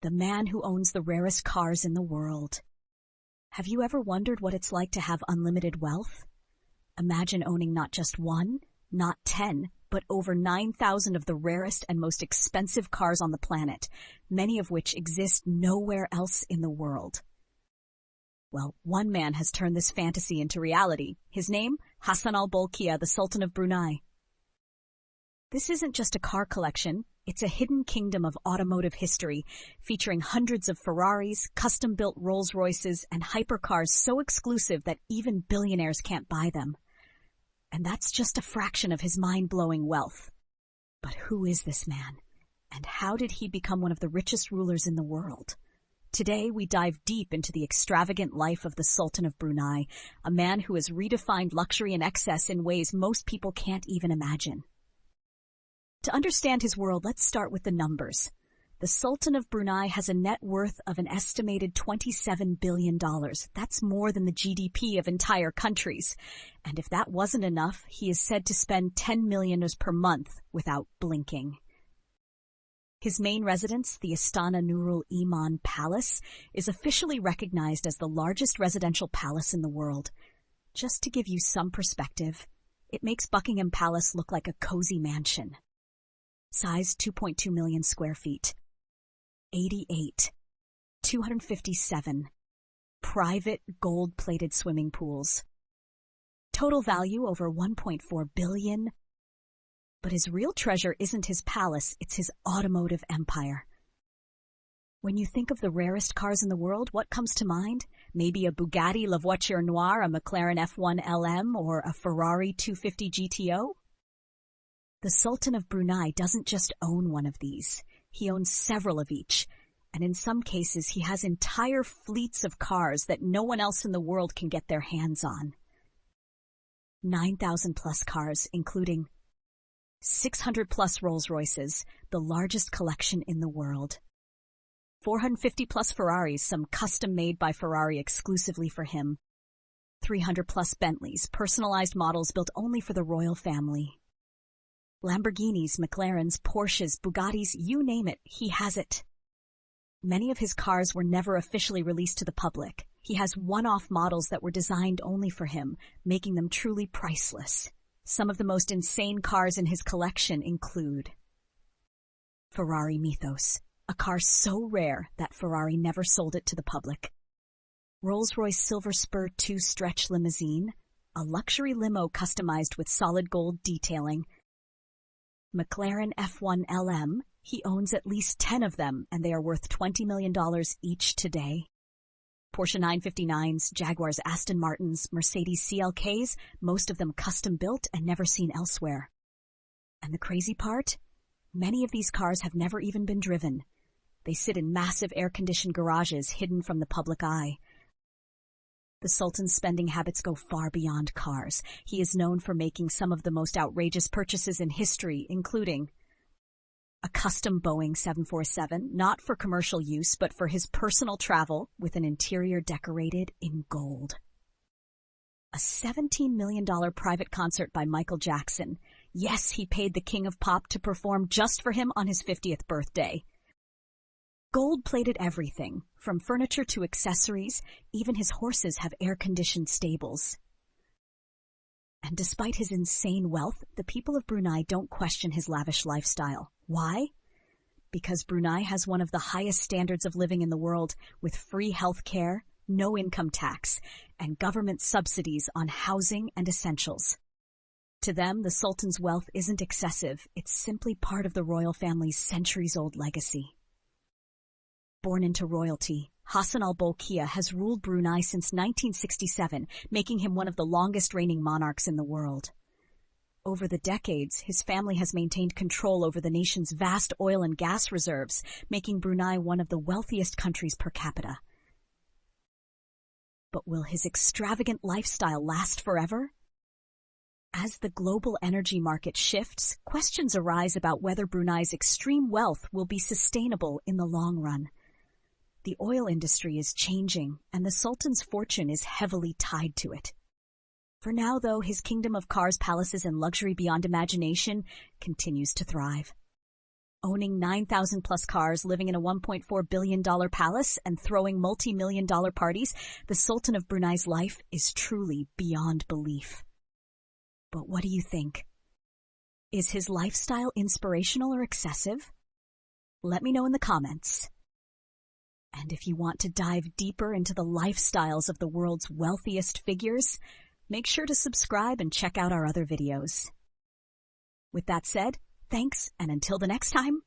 the man who owns the rarest cars in the world. Have you ever wondered what it's like to have unlimited wealth? Imagine owning not just one, not 10, but over 9,000 of the rarest and most expensive cars on the planet, many of which exist nowhere else in the world. Well, one man has turned this fantasy into reality. His name? Hassanal Bolkiah, the Sultan of Brunei. This isn't just a car collection. It's a hidden kingdom of automotive history, featuring hundreds of Ferraris, custom-built Rolls-Royces, and hypercars so exclusive that even billionaires can't buy them. And that's just a fraction of his mind-blowing wealth. But who is this man? And how did he become one of the richest rulers in the world? Today, we dive deep into the extravagant life of the Sultan of Brunei, a man who has redefined luxury and excess in ways most people can't even imagine. To understand his world, let's start with the numbers. The Sultan of Brunei has a net worth of an estimated $27 billion. That's more than the GDP of entire countries. And if that wasn't enough, he is said to spend $10 million per month without blinking. His main residence, the Istana Nurul Iman Palace, is officially recognized as the largest residential palace in the world. Just to give you some perspective, it makes Buckingham Palace look like a cozy mansion. Size 2.2 million square feet. 88. 257. Private gold-plated swimming pools. Total value over $1.4 billion. But his real treasure isn't his palace, it's his automotive empire. When you think of the rarest cars in the world, what comes to mind? Maybe a Bugatti La Voiture Noire, a McLaren F1 LM, or a Ferrari 250 GTO? The Sultan of Brunei doesn't just own one of these. He owns several of each, and in some cases he has entire fleets of cars that no one else in the world can get their hands on. 9,000 plus cars, including 600 plus Rolls-Royces, the largest collection in the world. 450 plus Ferraris, some custom made by Ferrari exclusively for him. 300 plus Bentleys, personalized models built only for the royal family. Lamborghinis, McLarens, Porsches, Bugattis, you name it, he has it. Many of his cars were never officially released to the public. He has one-off models that were designed only for him, making them truly priceless. Some of the most insane cars in his collection include Ferrari Mythos, a car so rare that Ferrari never sold it to the public. Rolls-Royce Silver Spur 2 Stretch Limousine, a luxury limo customized with solid gold detailing. McLaren F1 LM, he owns at least 10 of them, and they are worth $20 million each today. Porsche 959s, Jaguars, Aston Martins, Mercedes CLKs, most of them custom-built and never seen elsewhere. And the crazy part? Many of these cars have never even been driven. They sit in massive air-conditioned garages hidden from the public eye. The Sultan's spending habits go far beyond cars. He is known for making some of the most outrageous purchases in history, including a custom Boeing 747, not for commercial use, but for his personal travel, with an interior decorated in gold. A $17 million private concert by Michael Jackson. Yes, he paid the King of Pop to perform just for him on his 50th birthday. Gold-plated everything, from furniture to accessories. Even his horses have air-conditioned stables. And despite his insane wealth, the people of Brunei don't question his lavish lifestyle. Why? Because Brunei has one of the highest standards of living in the world, with free health care, no income tax, and government subsidies on housing and essentials. To them, the Sultan's wealth isn't excessive. It's simply part of the royal family's centuries-old legacy. Born into royalty, Hassanal Bolkiah has ruled Brunei since 1967, making him one of the longest-reigning monarchs in the world. Over the decades, his family has maintained control over the nation's vast oil and gas reserves, making Brunei one of the wealthiest countries per capita. But will his extravagant lifestyle last forever? As the global energy market shifts, questions arise about whether Brunei's extreme wealth will be sustainable in the long run. The oil industry is changing, and the Sultan's fortune is heavily tied to it. For now, though, his kingdom of cars, palaces, and luxury beyond imagination continues to thrive. Owning 9,000 plus cars, living in a $1.4 billion palace, and throwing multi-million-dollar parties, the Sultan of Brunei's life is truly beyond belief. But what do you think? Is his lifestyle inspirational or excessive? Let me know in the comments. And if you want to dive deeper into the lifestyles of the world's wealthiest figures, make sure to subscribe and check out our other videos. With that said, thanks, and until the next time,